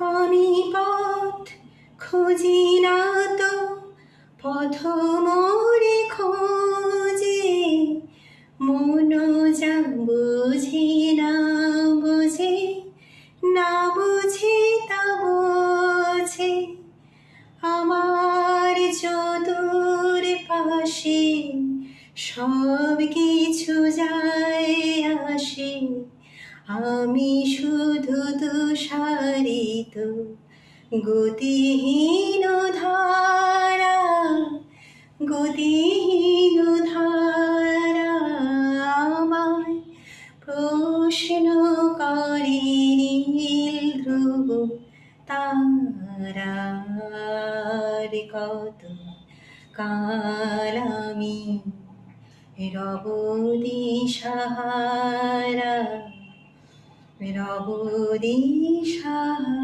আমি পথ খুঁজি না তো, পথ মোরে খোঁজে, মন যা বুঝি না বুঝে, না বুঝি তা বোঝে। আমার চতুর পাশে সব কিছু যায় আসে, আমি শুধু তুষারিত গতিহীন ধারা, গতিহীন ধারা। আমায় প্রশ্ন করে নীল ধ্রুব তারার, কত কাল আমি রব দিশাহারা, রব দিশাহারা।